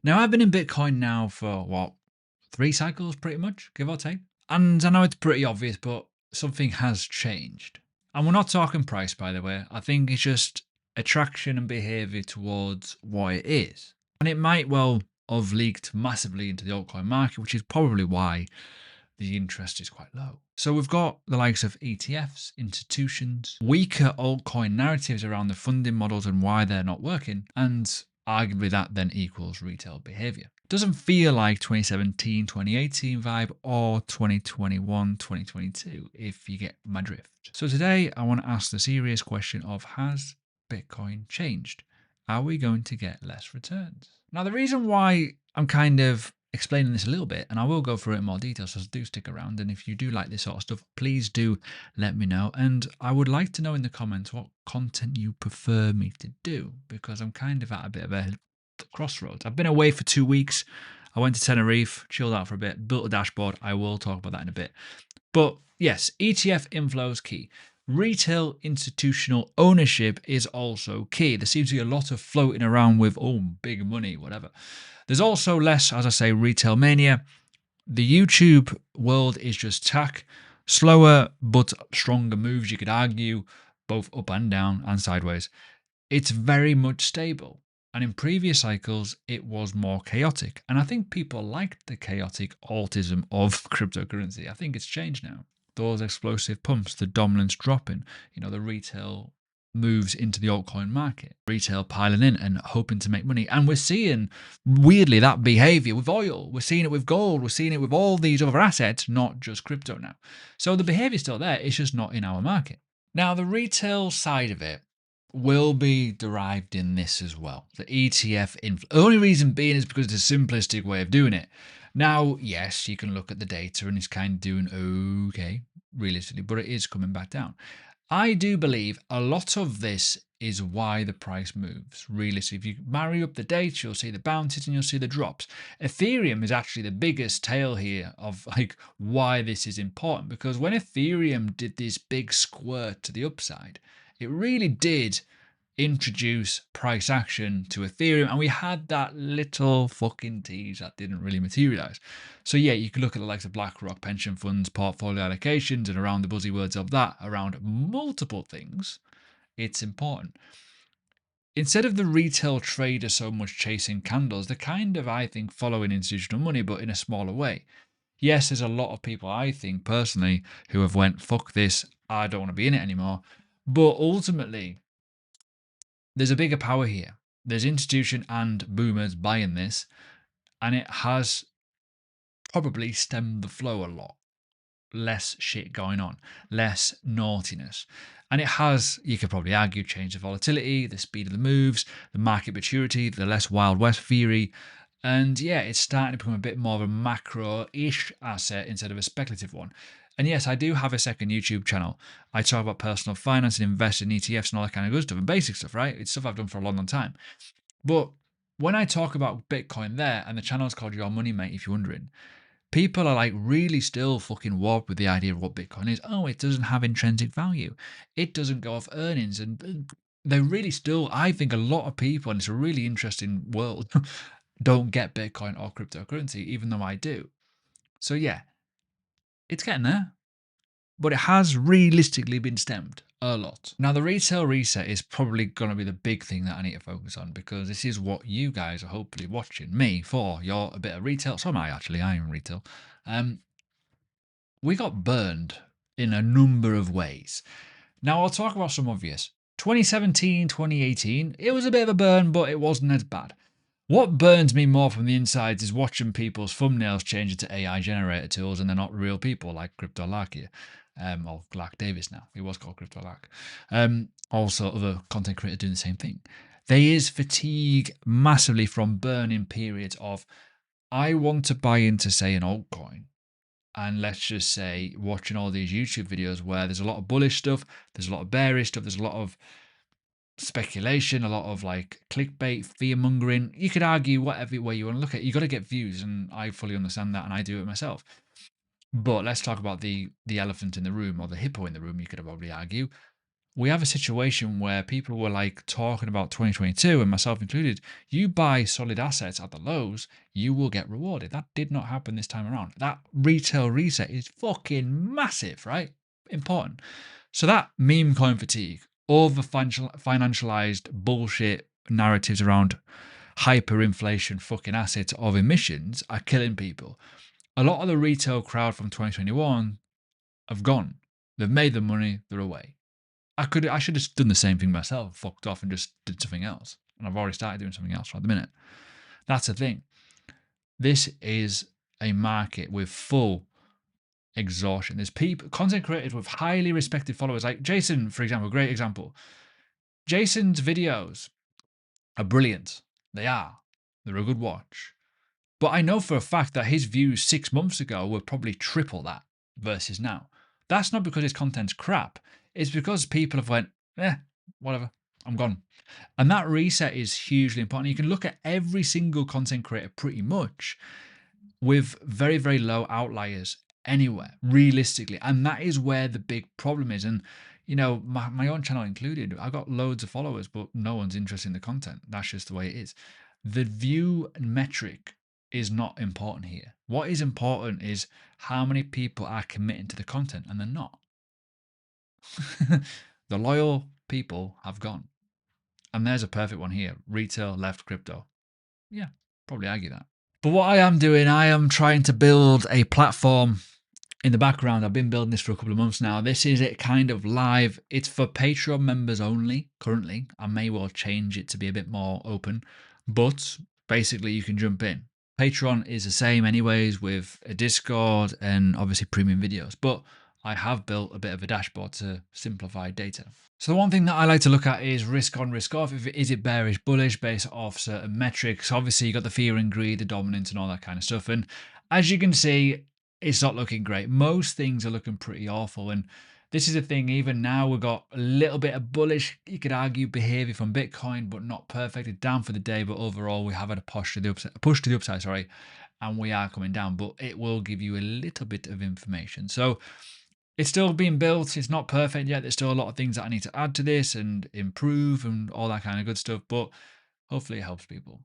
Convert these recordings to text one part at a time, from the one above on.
Now, I've been in Bitcoin now for what, 3 cycles pretty much, give or take. And I know it's pretty obvious, but something has changed. And we're not talking price, by the way. I think it's just attraction and behavior towards what it is. And it might well have leaked massively into the altcoin market, which is probably why the interest is quite low. So we've got the likes of ETFs, institutions, weaker altcoin narratives around the funding models and why they're not working, and arguably that then equals retail behavior. It doesn't feel like 2017, 2018 vibe or 2021, 2022, if you get my drift. So today I want to ask the serious question of, has Bitcoin changed? Are we going to get less returns? Now, the reason why I'm kind of explaining this a little bit, and I will go through it in more detail, so do stick around. And if you do like this sort of stuff, please do let me know. And I would like to know in the comments what content you prefer me to do, because I'm kind of at a bit of a crossroads. I've been away for 2 weeks. I went to Tenerife, chilled out for a bit, built a dashboard. I will talk about that in a bit. But yes, ETF inflow is key. Retail institutional ownership is also key. There seems to be a lot of floating around with, oh, big money, whatever. There's also less, as I say, retail mania. The YouTube world is just tech. Slower but stronger moves, you could argue, both up and down and sideways. It's very much stable. And in previous cycles, it was more chaotic. And I think people liked the chaotic autism of cryptocurrency. I think it's changed now. Those explosive pumps, the dominance dropping, the retail moves into the altcoin market, retail piling in and hoping to make money. And we're seeing, weirdly, that behavior with oil. We're seeing it with gold. We're seeing it with all these other assets, not just crypto now. So the behavior's still there. It's just not in our market. Now, the retail side of it will be derived in this as well. The ETF inflow. The only reason being is because it's a simplistic way of doing it. Now, yes, you can look at the data and it's kind of doing okay, realistically, but it is coming back down. I do believe a lot of this is why the price moves. Realistically, if you marry up the data, you'll see the bounties and you'll see the drops. Ethereum is actually the biggest tale here of like why this is important, because when Ethereum did this big squirt to the upside, it really did introduce price action to Ethereum, and we had that little fucking tease that didn't really materialize. So yeah, you could look at the likes of BlackRock, pension funds, portfolio allocations, and around the buzzwords of that, around multiple things, it's important. Instead of the retail trader so much chasing candles, they're kind of, I think, following institutional money, but in a smaller way. Yes, there's a lot of people, I think, personally, who have went, fuck this, I don't want to be in it anymore. But ultimately, there's a bigger power here. There's institution and boomers buying this, and it has probably stemmed the flow a lot. Less shit going on, less naughtiness. And it has, you could probably argue, changed the volatility, the speed of the moves, the market maturity, the less Wild West theory. And yeah, it's starting to become a bit more of a macro-ish asset instead of a speculative one. And yes, I do have a second YouTube channel. I talk about personal finance and invest in ETFs and all that kind of good stuff and basic stuff, right? It's stuff I've done for a long, long time. But when I talk about Bitcoin there, and the channel is called Your Money Mate, if you're wondering, people are like really still fucking warped with the idea of what Bitcoin is. Oh, it doesn't have intrinsic value. It doesn't go off earnings. And they're really still, I think a lot of people, and it's a really interesting world, don't get Bitcoin or cryptocurrency, even though I do. So yeah, it's getting there, but it has realistically been stemmed a lot. Now, the retail reset is probably going to be the big thing that I need to focus on, because this is what you guys are hopefully watching me for. You're a bit of retail. So am I, actually. I am retail. We got burned in a number of ways. Now, I'll talk about some obvious. 2017, 2018, it was a bit of a burn, but it wasn't as bad. What burns me more from the insides is watching people's thumbnails change into AI generator tools and they're not real people like Crypto Lark here. Or Lark Davis now. He was called Crypto Lark. Also, other content creators doing the same thing. There is fatigue massively from burning periods of, I want to buy into, say, an altcoin. And let's just say watching all these YouTube videos where there's a lot of bullish stuff, there's a lot of bearish stuff, there's a lot of speculation, a lot of like clickbait, fear mongering. You could argue whatever way you want to look at it. You got to get views, and I fully understand that, and I do it myself. But let's talk about the elephant in the room, or the hippo in the room, you could probably argue. we have a situation where people were like talking about 2022, and myself included. You buy solid assets at the lows, you will get rewarded. That did not happen this time around. That retail reset is fucking massive, right? Important. So that meme coin fatigue, all the financialized bullshit narratives around hyperinflation fucking assets of emissions are killing people. A lot of the retail crowd from 2021 have gone. They've made the money, they're away. I should have done the same thing myself, fucked off and just did something else. And I've already started doing something else right at the minute. That's the thing. This is a market with full exhaustion. There's people, content creators with highly respected followers, like Jason, for example, great example. Jason's videos are brilliant. They are. They're a good watch. But I know for a fact that his views 6 months ago were probably triple that versus now. That's not because his content's crap. It's because people have went, whatever, I'm gone. And that reset is hugely important. You can look at every single content creator pretty much with very, very low outliers anywhere, realistically. And that is where the big problem is. And, you know, my own channel included, I got loads of followers, but no one's interested in the content. That's just the way it is. The view metric is not important here. What is important is how many people are committing to the content, and they're not. The loyal people have gone. And there's a perfect one here. Retail, left, crypto. Yeah, probably argue that. But what I am doing, I am trying to build a platform in the background. I've been building this for a couple of months now. This is it kind of live. It's for Patreon members only currently. I may well change it to be a bit more open, but basically you can jump in. Patreon is the same anyways, with a Discord and obviously premium videos, but I have built a bit of a dashboard to simplify data. So the one thing that I like to look at is risk on, risk off. Is it bearish, bullish, based off certain metrics? Obviously you got the fear and greed, the dominance and all that kind of stuff. And as you can see, it's not looking great. Most things are looking pretty awful. And this is the thing, even now we've got a little bit of bullish, you could argue, behavior from Bitcoin, but not perfect. It's down for the day, but overall we have had a push to the upside, and we are coming down, but it will give you a little bit of information. So it's still being built. It's not perfect yet. There's still a lot of things that I need to add to this and improve and all that kind of good stuff, but hopefully it helps people.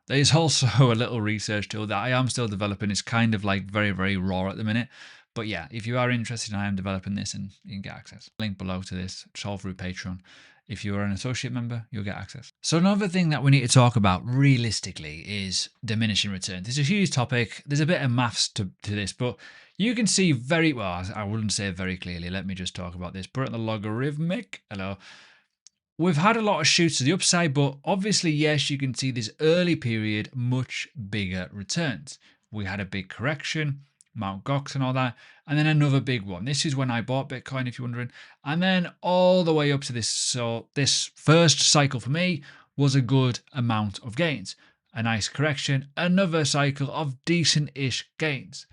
There's also a little research tool that I am still developing. It's kind of like very, very raw at the minute. But yeah, if you are interested, I am developing this and you can get access. Link below to this. It's all through Patreon. If you are an associate member, you'll get access. So another thing that we need to talk about realistically is diminishing returns. It's a huge topic. There's a bit of maths to this, but you can see very well, I wouldn't say very clearly. Let me just talk about this. Put it in the logarithmic. Hello. We've had a lot of shoots to the upside, but obviously, yes, you can see this early period, much bigger returns. We had a big correction, Mount Gox and all that, and then another big one. This is when I bought Bitcoin, if you're wondering, and then all the way up to this. So this first cycle for me was a good amount of gains, a nice correction, another cycle of decent-ish gains,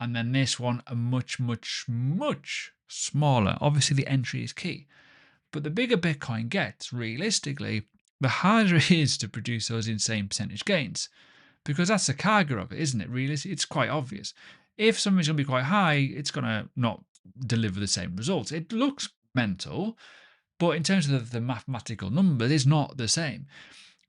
and then this one, a much, much, much smaller. Obviously, the entry is key. But the bigger Bitcoin gets, realistically, the harder it is to produce those insane percentage gains. Because that's the cargo of it, isn't it? Really, it's quite obvious. If something's going to be quite high, it's going to not deliver the same results. It looks mental, but in terms of the mathematical numbers, it's not the same.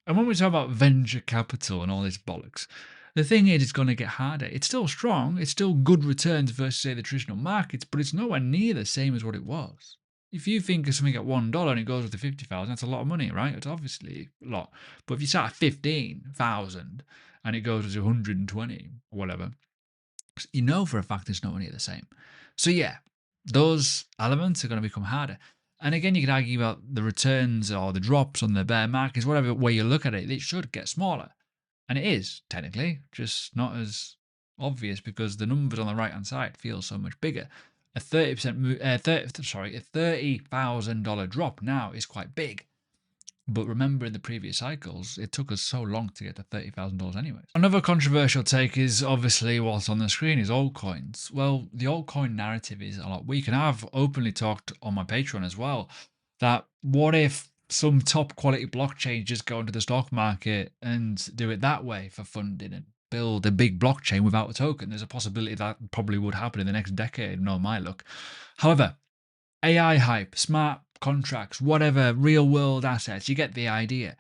And when we talk about venture capital and all this bollocks, the thing is, it's going to get harder. It's still strong. It's still good returns versus, say, the traditional markets, but it's nowhere near the same as what it was. If you think of something at $1 and it goes up to 50,000, that's a lot of money, right? It's obviously a lot. But if you start at 15,000 and it goes to 120 or whatever, you know for a fact it's nowhere near the same. So yeah, those elements are going to become harder. And again, you could argue about the returns or the drops on the bear markets, whatever way you look at it, it should get smaller. And it is, technically, just not as obvious because the numbers on the right-hand side feel so much bigger. A $30,000 drop now is quite big. But remember, in the previous cycles, it took us so long to get to $30,000 anyways. Another controversial take is obviously what's on the screen is altcoins. Well, the altcoin narrative is a lot weak, and I've openly talked on my Patreon as well that what if some top quality blockchain just go into the stock market and do it that way for funding and build a big blockchain without a token? There's a possibility that probably would happen in the next decade, no my luck. However, AI hype, smart contracts, whatever, real world assets. You get the idea.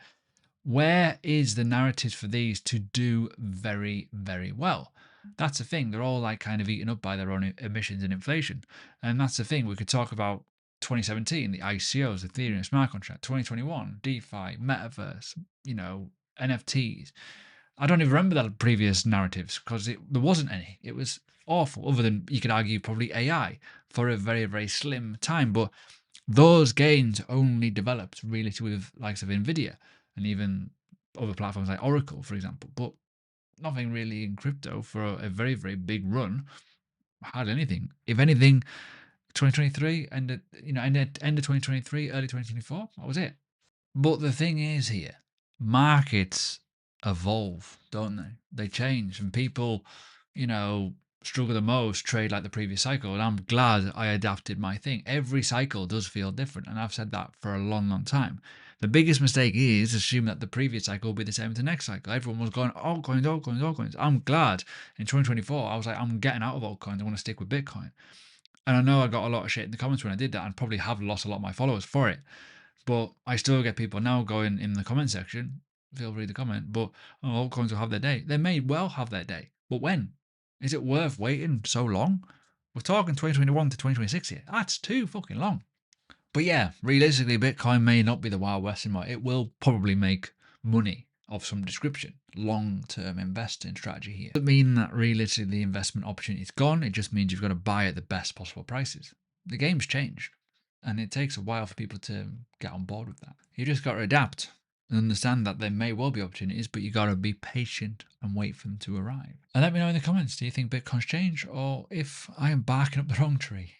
Where is the narratives for these to do very, very well? That's the thing. They're all like kind of eaten up by their own emissions and inflation. And that's the thing. We could talk about 2017, the ICOs, Ethereum smart contract, 2021, DeFi, metaverse, NFTs. I don't even remember that previous narratives because there wasn't any. It was awful, other than you could argue probably AI for a very, very slim time. But those gains only developed really with likes of Nvidia and even other platforms like Oracle, for example. But nothing really in crypto for a very, very big run. Hardly anything. If anything, 2023 ended, end of 2023, early 2024. That was it. But the thing is here, markets evolve, don't they? They change, and people, struggle the most trade like the previous cycle. And I'm glad I adapted my thing. Every cycle does feel different, and I've said that for a long, long time. The biggest mistake is assuming that the previous cycle will be the same as the next cycle. Everyone was going, altcoins, altcoins, altcoins. I'm glad in 2024, I was like, I'm getting out of altcoins. I want to stick with Bitcoin. And I know I got a lot of shit in the comments when I did that, and probably have lost a lot of my followers for it. But I still get people now going in the comment section, feel free to comment, but altcoins will have their day. They may well have their day, but when? Is it worth waiting so long? We're talking 2021 to 2026 here. That's too fucking long. But yeah, realistically, Bitcoin may not be the Wild West anymore. It will probably make money of some description. Long-term investing strategy here. It doesn't mean that realistically the investment opportunity is gone. It just means you've got to buy at the best possible prices. The game's changed. And it takes a while for people to get on board with that. You just got to adapt and understand that there may well be opportunities, but you got to be patient and wait for them to arrive. And let me know in the comments, do you think Bitcoin's changed, or if I am barking up the wrong tree?